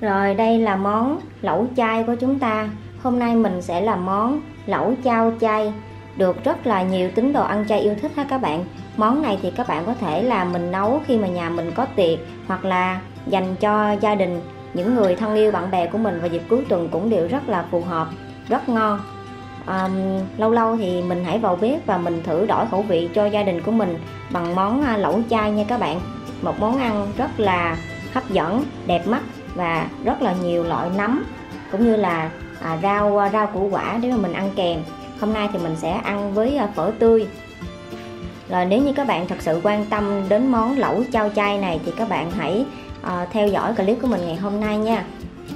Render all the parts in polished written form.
Rồi đây là món lẩu chay của chúng ta. Hôm nay mình sẽ làm món lẩu chao chay, được rất là nhiều tín đồ ăn chay yêu thích ha các bạn. Món này thì các bạn có thể là mình nấu khi mà nhà mình có tiệc, hoặc là dành cho gia đình, những người thân yêu bạn bè của mình vào dịp cuối tuần cũng đều rất là phù hợp, rất ngon. Lâu lâu thì mình hãy vào bếp và mình thử đổi khẩu vị cho gia đình của mình bằng món lẩu chay nha các bạn. Một món ăn rất là hấp dẫn, đẹp mắt và rất là nhiều loại nấm cũng như là rau củ quả để mà mình ăn kèm. Hôm nay thì mình sẽ ăn với phở tươi. Rồi nếu như các bạn thật sự quan tâm đến món lẩu chao chay này thì các bạn hãy theo dõi clip của mình ngày hôm nay nha.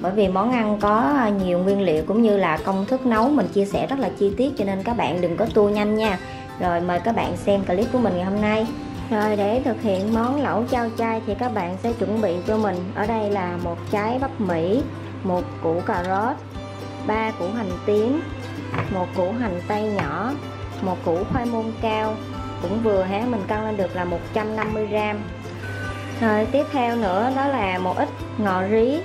Bởi vì món ăn có nhiều nguyên liệu cũng như là công thức nấu mình chia sẻ rất là chi tiết, cho nên các bạn đừng có tua nhanh nha. Rồi mời các bạn xem clip của mình ngày hôm nay. Rồi để thực hiện món lẩu chao chay thì các bạn sẽ chuẩn bị cho mình ở đây là một trái bắp Mỹ, một củ cà rốt, 3 củ hành tím, một củ hành tây nhỏ, một củ khoai môn cao cũng vừa hé, mình cân lên được là 150g. Rồi tiếp theo nữa đó là một ít ngò rí,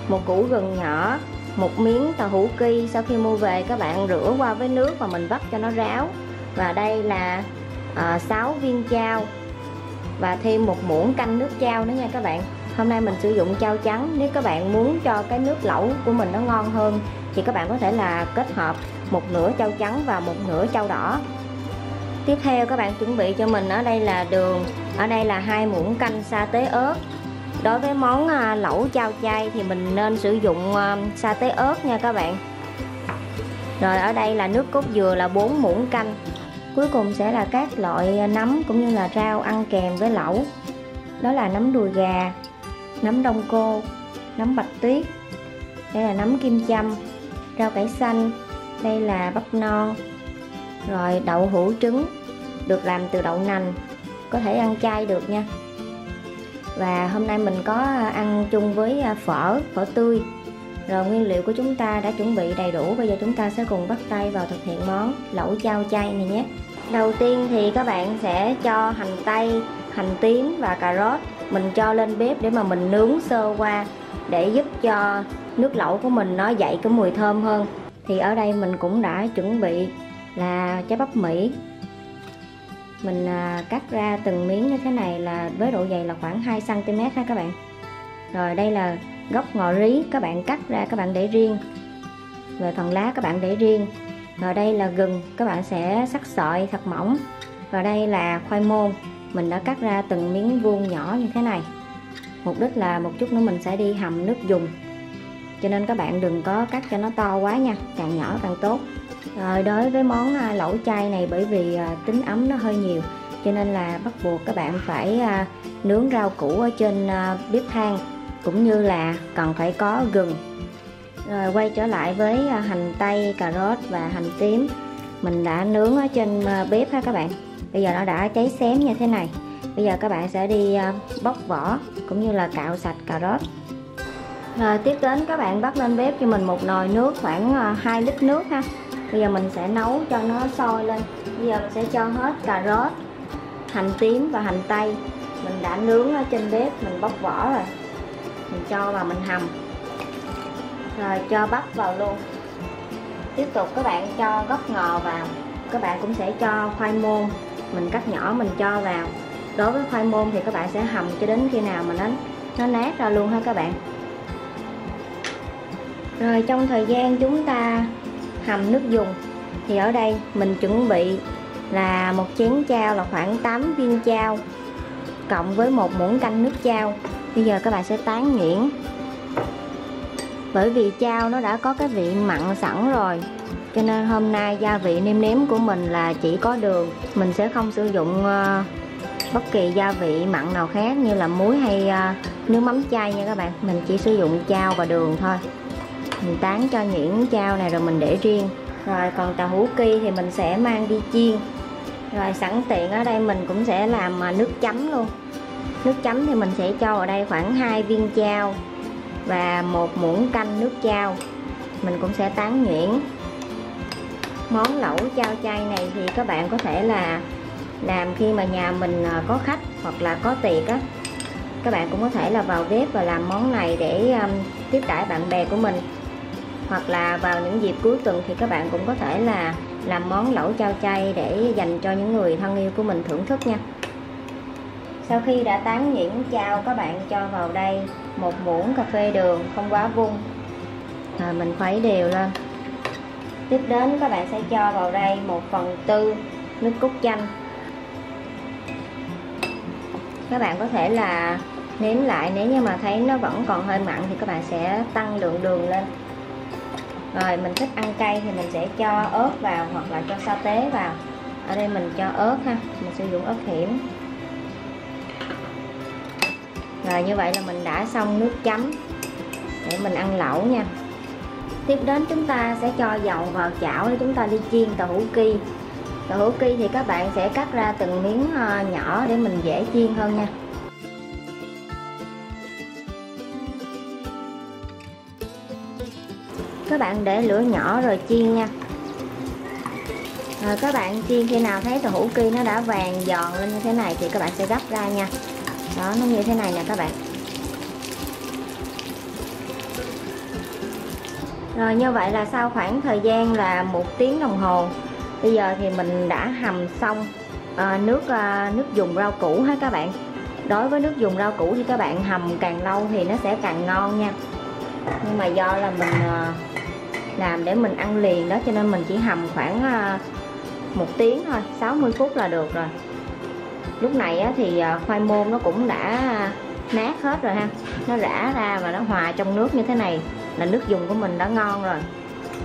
một củ gừng nhỏ, một miếng tàu hũ ki sau khi mua về các bạn rửa qua với nước và mình vắt cho nó ráo. Và đây là 6 viên chao và thêm một muỗng canh nước chao nữa nha các bạn. Hôm nay mình sử dụng chao trắng, nếu các bạn muốn cho cái nước lẩu của mình nó ngon hơn thì các bạn có thể là kết hợp một nửa chao trắng và một nửa chao đỏ. Tiếp theo các bạn chuẩn bị cho mình ở đây là đường, ở đây là 2 muỗng canh sa tế ớt. Đối với món lẩu chao chay thì mình nên sử dụng sa tế ớt nha các bạn. Rồi ở đây là nước cốt dừa là 4 muỗng canh. Cuối cùng sẽ là các loại nấm cũng như là rau ăn kèm với lẩu. Đó là nấm đùi gà, nấm đông cô, nấm bạch tuyết, đây là nấm kim châm, rau cải xanh, đây là bắp non. Rồi đậu hũ trứng được làm từ đậu nành, có thể ăn chay được nha. Và hôm nay mình có ăn chung với phở tươi. Rồi nguyên liệu của chúng ta đã chuẩn bị đầy đủ, bây giờ chúng ta sẽ cùng bắt tay vào thực hiện món lẩu chao chay này nhé. Đầu tiên thì các bạn sẽ cho hành tây, hành tím và cà rốt mình cho lên bếp để mà mình nướng sơ qua, để giúp cho nước lẩu của mình nó dậy cái mùi thơm hơn. Thì ở đây mình cũng đã chuẩn bị là trái bắp Mỹ, mình cắt ra từng miếng như thế này, là với độ dày là khoảng 2 cm ha các bạn. Rồi đây là gốc ngò rí, các bạn cắt ra các bạn để riêng, về phần lá các bạn để riêng. Rồi đây là gừng, các bạn sẽ cắt sợi thật mỏng. Và đây là khoai môn, mình đã cắt ra từng miếng vuông nhỏ như thế này. Mục đích là một chút nữa mình sẽ đi hầm nước dùng, cho nên các bạn đừng có cắt cho nó to quá nha, càng nhỏ càng tốt. Rồi đối với món lẩu chay này, bởi vì tính ấm nó hơi nhiều cho nên là bắt buộc các bạn phải nướng rau củ ở trên bếp than, cũng như là cần phải có gừng. Rồi quay trở lại với hành tây, cà rốt và hành tím, mình đã nướng ở trên bếp ha các bạn. Bây giờ nó đã cháy xém như thế này. Bây giờ các bạn sẽ đi bóc vỏ cũng như là cạo sạch cà rốt. Rồi tiếp đến các bạn bắt lên bếp cho mình một nồi nước khoảng 2 lít nước ha. Bây giờ mình sẽ nấu cho nó sôi lên. Bây giờ mình sẽ cho hết cà rốt, hành tím và hành tây mình đã nướng ở trên bếp, mình bóc vỏ rồi, mình cho vào mình hầm. Rồi cho bắp vào luôn. Tiếp tục các bạn cho gốc ngò vào. Các bạn cũng sẽ cho khoai môn mình cắt nhỏ mình cho vào. Đối với khoai môn thì các bạn sẽ hầm cho đến khi nào mà nó nát ra luôn ha các bạn. Rồi trong thời gian chúng ta hầm nước dùng thì ở đây mình chuẩn bị là một chén chao là khoảng 8 viên chao cộng với một muỗng canh nước chao. Bây giờ các bạn sẽ tán nhuyễn. Bởi vì chao nó đã có cái vị mặn sẵn rồi, cho nên hôm nay gia vị nêm nếm của mình là chỉ có đường. Mình sẽ không sử dụng bất kỳ gia vị mặn nào khác như là muối hay nước mắm chay nha các bạn. Mình chỉ sử dụng chao và đường thôi. Mình tán cho nhuyễn chao này rồi mình để riêng. Rồi còn tàu hũ ki thì mình sẽ mang đi chiên. Rồi sẵn tiện ở đây mình cũng sẽ làm nước chấm luôn. Nước chấm thì mình sẽ cho vào đây khoảng 2 viên chao và một muỗng canh nước chao. Mình cũng sẽ tán nhuyễn. Món lẩu chao chay này thì các bạn có thể là làm khi mà nhà mình có khách hoặc là có tiệc á, Các bạn cũng có thể là vào bếp và làm món này để tiếp đãi bạn bè của mình, hoặc là vào những dịp cuối tuần thì các bạn cũng có thể là làm món lẩu chao chay để dành cho những người thân yêu của mình thưởng thức nha. Sau khi đã tán nhuyễn chao, các bạn cho vào đây 1 muỗng cà phê đường không quá vung, rồi mình khuấy đều lên. Tiếp đến các bạn sẽ cho vào đây 1/4 nước cốt chanh. Các bạn có thể là nếm lại, nếu như mà thấy nó vẫn còn hơi mặn thì các bạn sẽ tăng lượng đường lên. Rồi mình thích ăn cay thì mình sẽ cho ớt vào hoặc là cho sa tế vào. Ở đây mình cho ớt ha, mình sử dụng ớt hiểm. Rồi như vậy là mình đã xong nước chấm để mình ăn lẩu nha. Tiếp đến chúng ta sẽ cho dầu vào chảo để chúng ta đi chiên tàu hũ ki. Tàu hũ ki thì các bạn sẽ cắt ra từng miếng nhỏ để mình dễ chiên hơn nha. Các bạn để lửa nhỏ rồi chiên nha. Rồi các bạn chiên khi nào thấy tàu hũ ki nó đã vàng giòn lên như thế này thì các bạn sẽ gấp ra nha. Đó, nó như thế này nè các bạn. Rồi như vậy là sau khoảng thời gian là 1 tiếng đồng hồ, bây giờ thì mình đã hầm xong nước dùng rau củ ha các bạn. Đối với nước dùng rau củ thì các bạn hầm càng lâu thì nó sẽ càng ngon nha. Nhưng mà do là mình làm để mình ăn liền đó, cho nên mình chỉ hầm khoảng 1 tiếng thôi, 60 phút là được rồi. Lúc này thì khoai môn nó cũng đã nát hết rồi ha, nó rã ra và nó hòa trong nước như thế này là nước dùng của mình đã ngon rồi.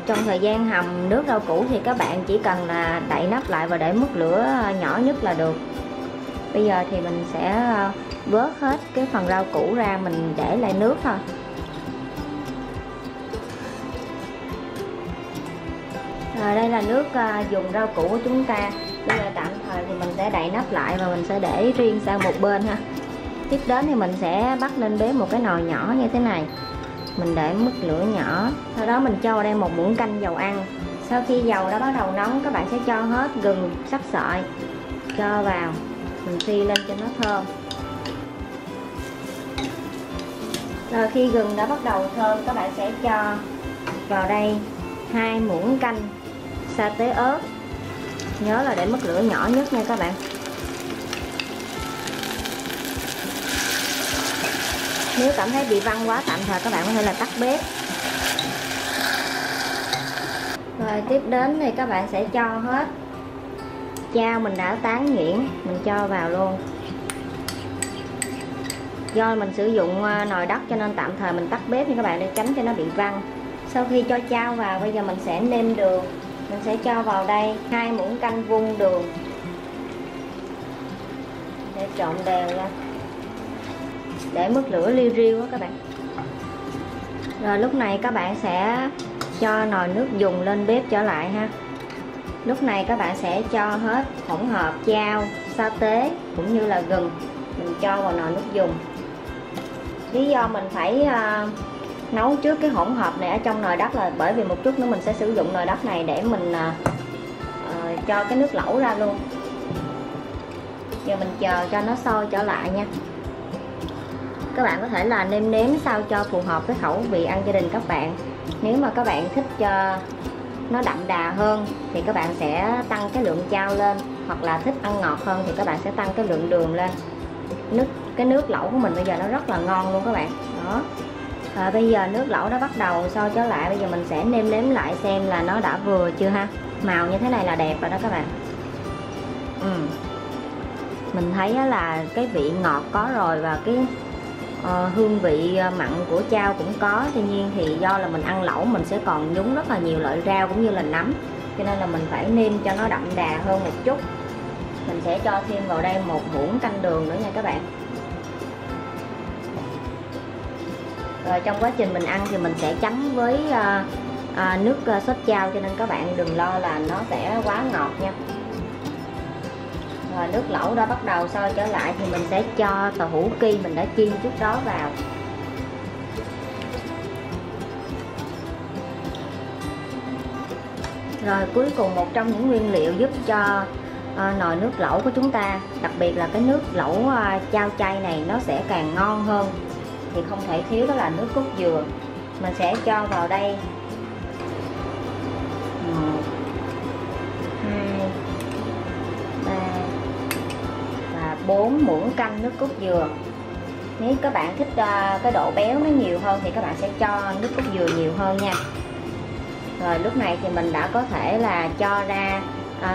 Trong thời gian hầm nước rau củ thì các bạn chỉ cần là đậy nắp lại và để mức lửa nhỏ nhất là được. Bây giờ thì mình sẽ vớt hết cái phần rau củ ra, mình để lại nước thôi. Rồi đây là nước dùng rau củ của chúng ta. Bây giờ tạm thời thì mình sẽ đậy nắp lại và mình sẽ để riêng sang một bên ha. Tiếp đến thì mình sẽ bắt lên bếp một cái nồi nhỏ như thế này. Mình để mức lửa nhỏ. Sau đó mình cho vào đây 1 muỗng canh dầu ăn. Sau khi dầu đã bắt đầu nóng, các bạn sẽ cho hết gừng sắc sợi cho vào, mình phi lên cho nó thơm. Rồi khi gừng đã bắt đầu thơm, các bạn sẽ cho vào đây 2 muỗng canh sa tế ớt. Nhớ là để mức lửa nhỏ nhất nha các bạn. Nếu cảm thấy bị văng quá, tạm thời các bạn có thể là tắt bếp. Rồi tiếp đến thì các bạn sẽ cho hết chao mình đã tán nhuyễn, mình cho vào luôn. Do mình sử dụng nồi đất cho nên tạm thời mình tắt bếp nha các bạn, để tránh cho nó bị văng. Sau khi cho chao vào, bây giờ mình sẽ nêm đường. Mình sẽ cho vào đây 2 muỗng canh vung đường để trộn đều lên, để mức lửa liu riu á các bạn. Rồi lúc này các bạn sẽ cho nồi nước dùng lên bếp trở lại ha. Lúc này các bạn sẽ cho hết hỗn hợp chao, sa tế cũng như là gừng, mình cho vào nồi nước dùng. Lý do mình phải nấu trước cái hỗn hợp này ở trong nồi đất là bởi vì một chút nữa mình sẽ sử dụng nồi đất này để mình cho cái nước lẩu ra luôn. Giờ mình chờ cho nó sôi trở lại nha. Các bạn có thể là nêm nếm sao cho phù hợp với khẩu vị ăn gia đình các bạn. Nếu mà các bạn thích cho nó đậm đà hơn thì các bạn sẽ tăng cái lượng chao lên, hoặc là thích ăn ngọt hơn thì các bạn sẽ tăng cái lượng đường lên. Cái nước lẩu của mình bây giờ nó rất là ngon luôn các bạn. Đó. Bây giờ nước lẩu đã bắt đầu sôi trở lại. Bây giờ mình sẽ nêm nếm lại xem là nó đã vừa chưa ha. Màu như thế này là đẹp rồi đó các bạn. Mình thấy là cái vị ngọt có rồi, và cái hương vị mặn của chao cũng có. Tuy nhiên thì do là mình ăn lẩu mình sẽ còn nhúng rất là nhiều loại rau cũng như là nấm, cho nên là mình phải nêm cho nó đậm đà hơn một chút. Mình sẽ cho thêm vào đây 1 muỗng canh đường nữa nha các bạn. Rồi trong quá trình mình ăn thì mình sẽ chấm với nước sốt chao, cho nên các bạn đừng lo là nó sẽ quá ngọt nha. Rồi nước lẩu đã bắt đầu sôi trở lại thì mình sẽ cho tàu hũ ki mình đã chiên trước đó vào. Rồi cuối cùng một trong những nguyên liệu giúp cho nồi nước lẩu của chúng ta, đặc biệt là cái nước lẩu chao chay này nó sẽ càng ngon hơn. Thì không thể thiếu đó là nước cốt dừa. Mình sẽ cho vào đây 1, 2, 3 và 4 muỗng canh nước cốt dừa. Nếu các bạn thích cái độ béo nó nhiều hơn thì các bạn sẽ cho nước cốt dừa nhiều hơn nha. Rồi lúc này thì mình đã có thể là cho ra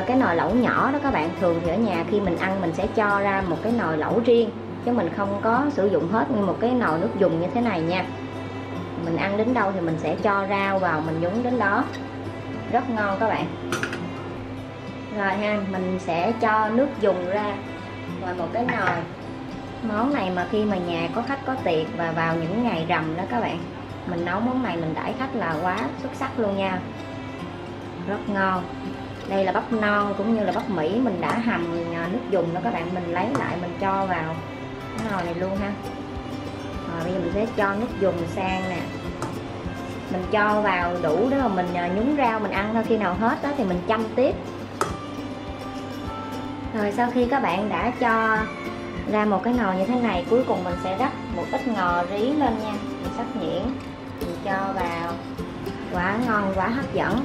cái nồi lẩu nhỏ đó các bạn. Thường thì ở nhà khi mình ăn mình sẽ cho ra một cái nồi lẩu riêng, chứ mình không có sử dụng hết như một cái nồi nước dùng như thế này nha. Mình ăn đến đâu thì mình sẽ cho rau vào, mình nhúng đến đó, rất ngon các bạn. Rồi ha, mình sẽ cho nước dùng ra ngoài một cái nồi. Món này mà khi mà nhà có khách có tiệc và vào những ngày rằm đó các bạn, mình nấu món này mình đãi khách là quá xuất sắc luôn nha, rất ngon. Đây là bắp non cũng như là bắp Mỹ mình đã hầm nước dùng đó các bạn. Mình lấy lại mình cho vào cái nồi này luôn ha. Rồi bây giờ mình sẽ cho nước dùng sang nè, mình cho vào đủ đó, mình nhúng rau mình ăn thôi, khi nào hết đó thì mình chăm tiếp. Rồi sau khi các bạn đã cho ra một cái nồi như thế này, cuối cùng mình sẽ rắc một ít ngò rí lên nha. Mình xắt nhuyễn, mình cho vào, quá ngon, quá hấp dẫn.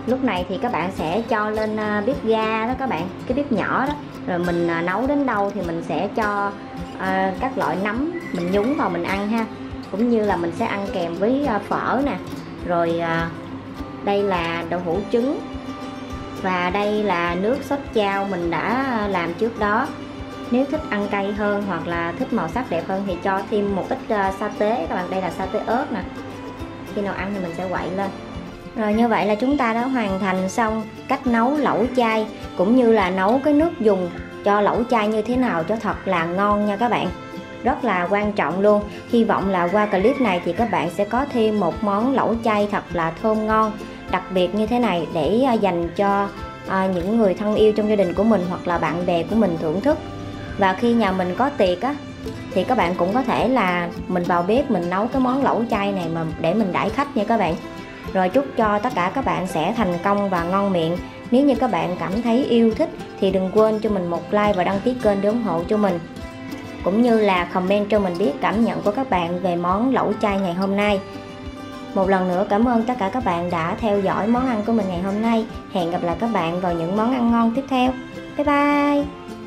Lúc này thì các bạn sẽ cho lên bếp ga đó các bạn, cái bếp nhỏ đó. Rồi mình nấu đến đâu thì mình sẽ cho các loại nấm mình nhúng vào mình ăn ha. Cũng như là mình sẽ ăn kèm với phở nè. Rồi đây là đậu hũ trứng. Và đây là nước sốt chao mình đã làm trước đó. Nếu thích ăn cay hơn hoặc là thích màu sắc đẹp hơn thì cho thêm một ít sa tế các bạn. Đây là sa tế ớt nè, khi nào ăn thì mình sẽ quậy lên. Rồi như vậy là chúng ta đã hoàn thành xong cách nấu lẩu chay, cũng như là nấu cái nước dùng cho lẩu chay như thế nào cho thật là ngon nha các bạn. Rất là quan trọng luôn. Hy vọng là qua clip này thì các bạn sẽ có thêm một món lẩu chay thật là thơm ngon, đặc biệt như thế này để dành cho những người thân yêu trong gia đình của mình hoặc là bạn bè của mình thưởng thức. Và khi nhà mình có tiệc á thì các bạn cũng có thể là mình vào bếp mình nấu cái món lẩu chay này mà để mình đãi khách nha các bạn. Rồi chúc cho tất cả các bạn sẽ thành công và ngon miệng. Nếu như các bạn cảm thấy yêu thích thì đừng quên cho mình một like và đăng ký kênh để ủng hộ cho mình. Cũng như là comment cho mình biết cảm nhận của các bạn về món lẩu chay ngày hôm nay. Một lần nữa cảm ơn tất cả các bạn đã theo dõi món ăn của mình ngày hôm nay. Hẹn gặp lại các bạn vào những món ăn ngon tiếp theo. Bye bye!